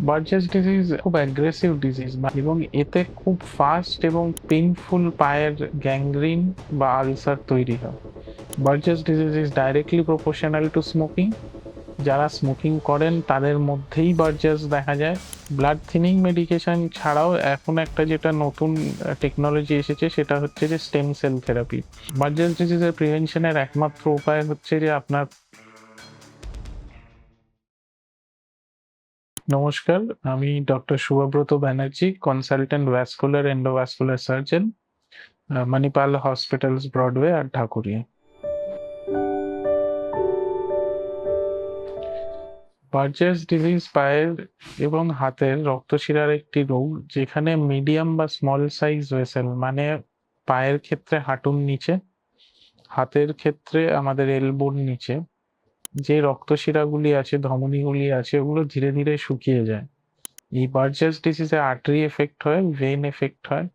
Burgess disease খুব aggressive disease এবং এতে খুব ফাস্ট এবং পেইনফুল পায়ের গ্যাংগ্রিন বা আলসার তৈরি হয়। Burgess disease is directly proportional to smoking. যারা স্মোকিং করেন তাদের মধ্যেই বার্জেস দেখা যায়। ব্লাড থিনিং মেডিকেশন ছাড়াও এখন একটা যেটা নতুন টেকনোলজি এসেছে সেটা হচ্ছে যে স্টেম সেল থেরাপি। বার্জেস ডিজিজের প্রিভেনশনের একমাত্র উপায় হচ্ছে যে আপনার। নমস্কার, আমি doctor Subhabrata Banerjee, consultant vascular endovascular surgeon, Manipal hospitals, Broadway আর ঢাকুরিয়া। বার্জেস ডিজিজ পায়ের এবং হাতের রক্তশিরার একটি রোগ, যেখানে মিডিয়াম বা স্মল সাইজ ভেসেল মানে পায়ের ক্ষেত্রে হাঁটুর নিচে, হাতের ক্ষেত্রে আমাদের এলবোর নিচে যে রক্তশিরাগুলি আছে, ধমনীগুলি আছে, ওগুলো ধীরে ধীরে শুকিয়ে যায়। এই বার্জেস ডিজিজে আর্টারি এফেক্ট হয়, ভেইন এফেক্ট হয়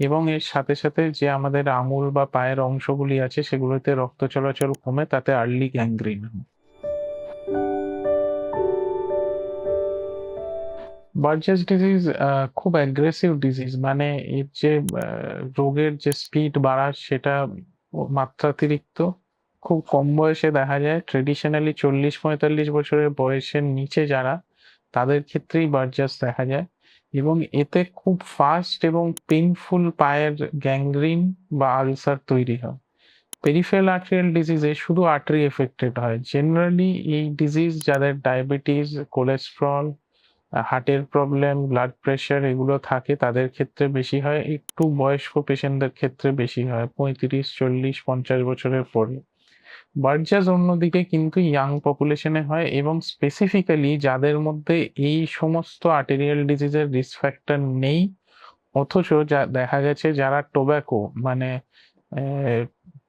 এবং এর সাথে সাথে যে আমাদের আঙুল বা পায়ের অংশগুলি আছে সেগুলোতে রক্ত চলাচল কমে, তাতে আর্লি গ্যাংগ্রিন হয়। বার্জেস ডিজিজ খুব অ্যাগ্রেসিভ ডিজিজ, মানে এর যে রোগের যে স্পিড বাড়া সেটা মাত্রাতিরিক্ত। খুব কম বয়সে দেখা যায়, ট্রেডিশনালি 40-45 বছরের বয়সের নিচে যারা, তাদের ক্ষেত্রেই বার্জেস দেখা যায় এবং এতে খুব ফাস্ট এবং পেইনফুল পায়ের গ্যাংগ্রিন বা আলসার তৈরি হয়। পেরিফেরাল আর্টেরিয়াল ডিজিজে শুধু আর্টারি এফেক্টেড হয়। জেনারেলি এই ডিজিজ যাদের ডায়াবেটিস, কোলেস্টেরল, হার্টের প্রবলেম, ব্লাড প্রেশার এগুলো থাকে তাদের ক্ষেত্রে বেশি হয়। একটু বয়স্ক পেশেন্টদের ক্ষেত্রে বেশি হয়, 35, 40, 50 বছরের পরে। বার্জাস অন্যদিকে কিন্তু ইয়াং পপুলেশনে হয় এবং স্পেসিফিক্যালি যাদের মধ্যে এই সমস্ত আর্টেরিয়াল ডিজিজের রিস্ক ফ্যাক্টর নেই, অথচ যা দেখা গেছে যারা টোব্যাকো মানে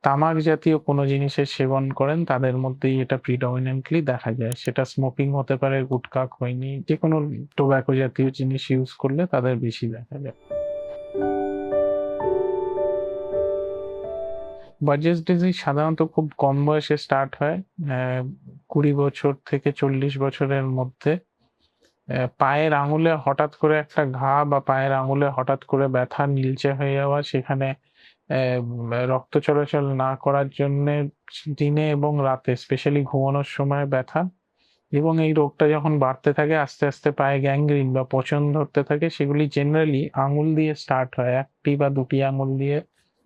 তামাক জাতীয় কোনো জিনিসের সেবন করেন তাদের মধ্যেই এটা প্রিডমিনেন্টলি দেখা যায়। সেটা স্মোকিং হতে পারে, গুটখা, খৈনি, যে কোনো টোব্যাকো জাতীয় জিনিস ইউজ করলে তাদের বেশি দেখা যায়। বার্জেস ডিজিজ সাধারণত খুব কম বয়সে স্টার্ট হয়, 20 বছর থেকে 40 বছরের মধ্যে। পায়ের আঙুলে হঠাৎ করে একটা ঘা বা পায়ের আঙুলে হঠাৎ করে ব্যথা, নীলচে হয়ে যাওয়া, সেখানে রক্ত চলাচল না করার জন্যে দিনে এবং রাতে স্পেশালি ঘুমানোর সময় ব্যথা, এবং এই রোগটা যখন বাড়তে থাকে আস্তে আস্তে পায়ে গ্যাংগ্রিন বা পচন ধরতে থাকে। সেগুলি জেনারেলি আঙুল দিয়ে স্টার্ট হয়, একটি বা দুটি আঙুল দিয়ে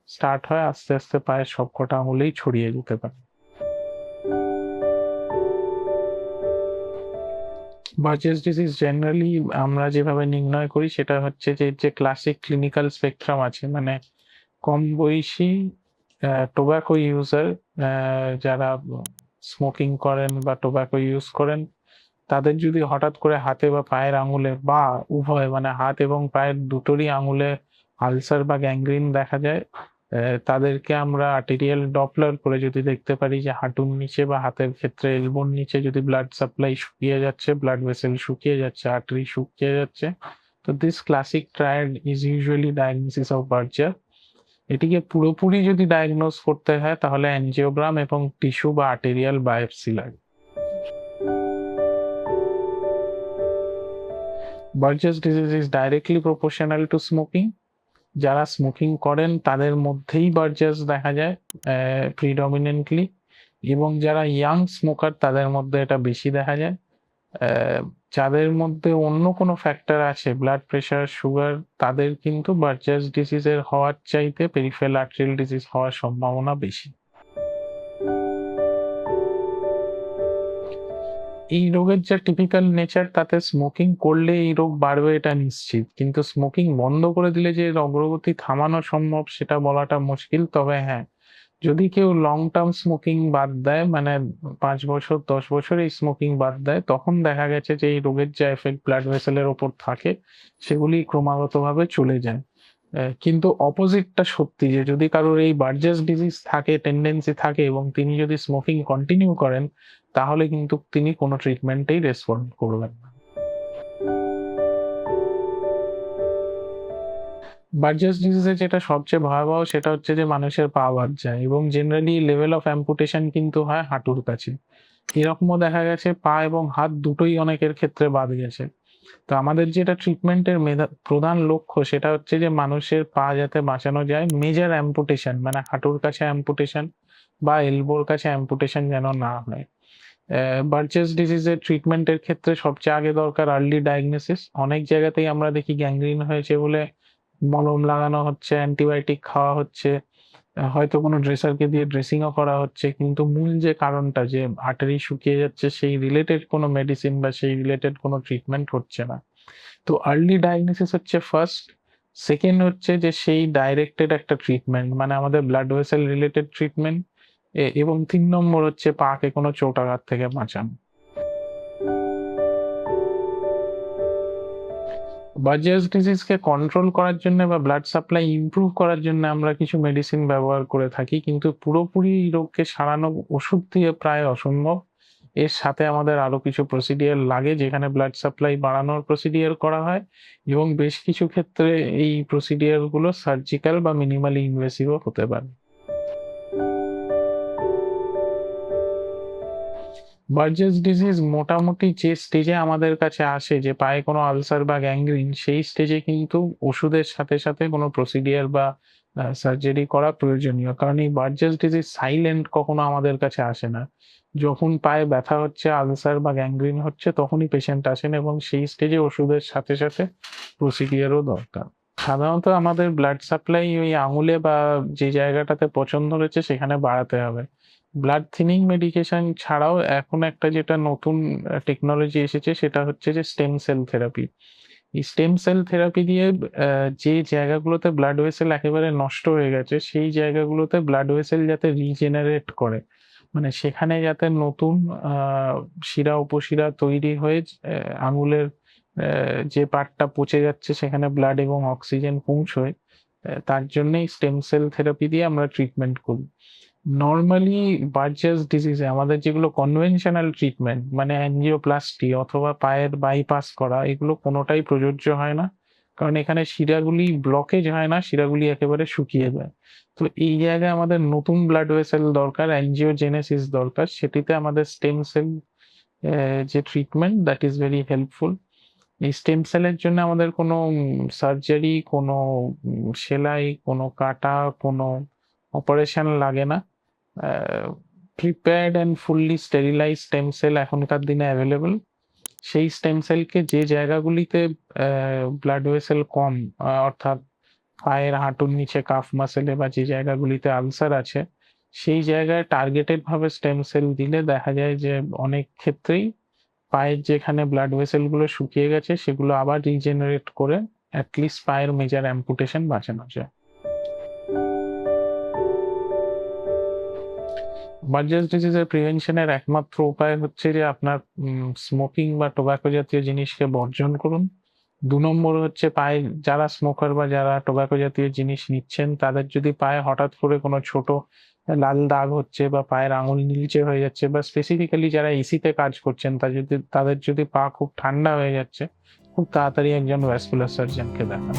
স্টার্ট হয়, আস্তে আস্তে পায়ের সবকটা আঙুলেই ছড়িয়ে যেতে পারে। বার্জেস ডিজিজ জেনারেলি আমরা যেভাবে নির্ণয় করি সেটা হচ্ছে যে ক্লাসিক ক্লিনিক্যাল স্পেকট্রাম আছে, মানে কম বয়সী টোব্যাকো ইউজার, যারা স্মোকিং করেন বা টোব্যাকো ইউজ করেন, তাদের যদি হঠাৎ করে হাতে বা পায়ের আঙুলে বা উভয় মানে হাত এবং পায়ের দুটোরই আঙুলে আলসার বা গ্যাংগ্রিন দেখা যায়, তাদেরকে আমরা আর্টেরিয়াল ডপলার করে যদি দেখতে পারি যে হাঁটুর নিচে বা হাতের ক্ষেত্রে এলবোর নিচে যদি ব্লাড সাপ্লাই শুকিয়ে যাচ্ছে, ব্লাড ভেসেল শুকিয়ে যাচ্ছে, আর্টারি শুকিয়ে যাচ্ছে, তো this classic triad is usually diagnosis of Berger. এটিকে পুরোপুরি যদি ডায়াগনোজ করতে হয় তাহলে অ্যানজিওগ্রাম এবং টিস্যু বা আর্টেরিয়াল বায়োপসি লাগে। Burgess disease is directly proportional to smoking. যারা স্মোকিং করেন তাদের মধ্যেই বার্জেস দেখা যায় প্রিডমিনেন্টলি, এবং যারা ইয়াং স্মোকার তাদের মধ্যে এটা বেশি দেখা যায়। যাদের মধ্যে অন্য কোনো ফ্যাক্টর আছে, ব্লাড প্রেশার, সুগার, তাদের কিন্তু বার্জেস ডিজিজের হওয়ার চাইতে পেরিফেরাল আর্টেরিয়াল ডিজিজ হওয়ার সম্ভাবনা বেশি। এই রোগের যা টিপিক্যাল নেচার, তাতে স্মোকিং করলে এই রোগ বাড়বে এটা নিশ্চিত, কিন্তু স্মোকিং বন্ধ করে দিলে যে এর অগ্রগতি থামানো সম্ভব সেটা বলাটা মুশকিল। তবে হ্যাঁ, যদি কেউ লং টার্ম স্মোকিং বাদ দেয়, মানে 5 বছর 10 বছর এই স্মোকিং বাদ দেয়, তখন দেখা গেছে যে এই রোগের যা এফেক্ট ব্লাড ভেসেলের ওপর থাকে সেগুলি ক্রমাগতভাবে চলে যায়। কিন্তু অপোজিটটা সত্যি, যে যদি কারোর এই বার্জেস ডিজিজ থাকে, টেন্ডেন্সি থাকে, এবং তিনি যদি স্মোকিং কন্টিনিউ করেন, তাহলে কিন্তু তিনি কোনো ট্রিটমেন্টেই রেসপন্ড করবেন না। বার্জেস ডিজিজে যেটা সবচেয়ে ভয়াবহ সেটা হচ্ছে যে মানুষের পা বাদ যায়, এবং জেনারেলি লেভেল অফ অ্যাম্পুটেশন কিন্তু হয় হাঁটুর কাছে। এরকমও দেখা গেছে পা এবং হাত দুটোই অনেকের ক্ষেত্রে বাদ গেছে। তো আমাদের যেটা ট্রিটমেন্টের প্রধান লক্ষ্য সেটা হচ্ছে যে মানুষের পা যাতে বাঁচানো যায়, মেজর অ্যাম্পুটেশন মানে হাঁটুর কাছে অ্যাম্পুটেশন বা এলবোর কাছে অ্যাম্পুটেশন যেন না হয়। বার্চেস ডিজিজের ট্রিটমেন্টের ক্ষেত্রে সবচেয়ে আগে দরকার আর্লি ডায়াগনোসিস। অনেক জায়গাতেই আমরা দেখি গ্যাংগ্রিন হয়েছে বলে মলম লাগানো হচ্ছে, অ্যান্টিবায়োটিক খাওয়া হচ্ছে, হয়তো কোনো ড্রেসারকে দিয়ে ড্রেসিংও করা হচ্ছে, কিন্তু মূল যে কারণটা যে আর্টারি শুকিয়ে যাচ্ছে সেই রিলেটেড কোনো মেডিসিন বা সেই রিলেটেড কোনো ট্রিটমেন্ট হচ্ছে না। তো আর্লি ডায়াগনোসিস হচ্ছে ফার্স্ট। সেকেন্ড হচ্ছে যে সেই ডাইরেক্টেড একটা ট্রিটমেন্ট মানে আমাদের ব্লাড ভেসেল রিলেটেড ট্রিটমেন্ট, এবং ৩ নম্বর হচ্ছে পাকে কোনো চোট আঘাত থেকে বাঁচানো। বার্জেস ডিজিজকে কন্ট্রোল করার জন্য বা ব্লাড সাপ্লাই ইমপ্রুভ করার জন্য আমরা কিছু মেডিসিন ব্যবহার করে থাকি, কিন্তু পুরোপুরি এই রোগকে সারানো ওষুধ দিয়ে প্রায় অসম্ভব। এর সাথে আমাদের আরো কিছু প্রসিডিওর লাগে যেখানে ব্লাড সাপ্লাই বাড়ানোর প্রসিডিওর করা হয়, এবং বেশ কিছু ক্ষেত্রে এই প্রসিডিওর গুলো সার্জিক্যাল বা মিনিমালি ইনভেসিভও হতে পারে। বার্জেস ডিজিজ মোটামুটি যে স্টেজে আমাদের কাছে আসে যে পায়ে কোনো আলসার বা গ্যাংগ্রিন, সেই স্টেজে কিন্তু ওষুধের সাথে সাথে কোনো প্রসিডিওর বা সার্জারি করা প্রয়োজনীয়, কারণ এই বার্জেস ডিজিজ সাইলেন্ট কখনো আমাদের কাছে আসে না। যখন পায়ে ব্যথা হচ্ছে, আলসার বা গ্যাংগ্রিন হচ্ছে, তখনই পেশেন্ট আসেন এবং সেই স্টেজে ওষুধের সাথে সাথে প্রসিডিওরও দরকার। সাধারণত আমাদের ব্লাড সাপ্লাই ওই আঙুলে বা যে জায়গাটাতে পছন্দ রয়েছে সেখানে বাড়াতে হবে। ব্লাড থিনিং মেডিকেশন ছাড়াও এখন একটা যেটা নতুন টেকনোলজি এসেছে সেটা হচ্ছে যে স্টেম সেল থেরাপি। এই স্টেম সেল থেরাপি দিয়ে যে জায়গাগুলোতে ব্লাড ভেসেল একেবারে নষ্ট হয়ে গেছে সেই জায়গাগুলোতে ব্লাড ভেসেল যাতে রিজেনারেট করে, মানে সেখানে যাতে নতুন শিরা উপশিরা তৈরি হয়ে আঙুলের যে পার্টটা পচে যাচ্ছে সেখানে ব্লাড এবং অক্সিজেন পৌঁছয়, তার জন্যই স্টেম সেল থেরাপি দিয়ে আমরা ট্রিটমেন্ট করি। নরমালি বার্জেস ডিজিজে আমাদের যেগুলো কনভেনশনাল ট্রিটমেন্ট মানে অ্যাঞ্জিওপ্লাস্টি অথবা পায়ের বাইপাস করা, এগুলো কোনোটাই প্রযোজ্য হয় না, কারণ এখানে শিরাগুলি ব্লকেজ হয় না, শিরাগুলি একেবারে শুকিয়ে যায়। তো এই জায়গায় আমাদের নতুন ব্লাড ভেসেল দরকার, অ্যাঞ্জিওজেনেসিস দরকার, সেটিতে আমাদের স্টেম সেল যে treatment that is very helpful. এই স্টেম সেলের জন্য আমাদের কোনো সার্জারি, কোনো সেলাই, কোনো কাটা, কোনো অপারেশন লাগে না। Prepared and fully sterilize stem cell এখনকার দিনে অ্যাভেলেবল। সেই স্টেম সেলকে যে জায়গাগুলিতে ব্লাড ভেসেল কম, অর্থাৎ পায়ের হাঁটুর নিচে কাফ মাসেলে বা যে জায়গাগুলিতে আলসার আছে, সেই জায়গায় টার্গেটেড ভাবে স্টেম সেল দিলে দেখা যায় যে অনেক ক্ষেত্রেই পায়ের যেখানে ব্লাড ভেসেল গুলো শুকিয়ে গেছে সেগুলো আবার রিজেনারেট করে অ্যাটলিস্ট পায়ের মেজর অ্যাম্পুটেশন বাঁচানো যায়। বার্জেস ডিজিজের প্রিভেনশনের একমাত্র উপায় হচ্ছে যে আপনার স্মোকিং বা টোব্যাকো জাতীয় জিনিসকে বর্জন করুন। ২ নম্বর হচ্ছে পায়ে যারা স্মোকার বা যারা টোব্যাকো জাতীয় জিনিস নিচ্ছেন তাদের যদি পায়ে হঠাৎ করে কোনো ছোট লাল দাগ হচ্ছে বা পায়ের আঙুল নীলচে হয়ে যাচ্ছে, বা স্পেসিফিক্যালি যারা এসিতে কাজ করছেন তাদের যদি পা খুব ঠান্ডা হয়ে যাচ্ছে, খুব তাড়াতাড়ি একজন ভ্যাসকুলার সার্জনকে দেখান।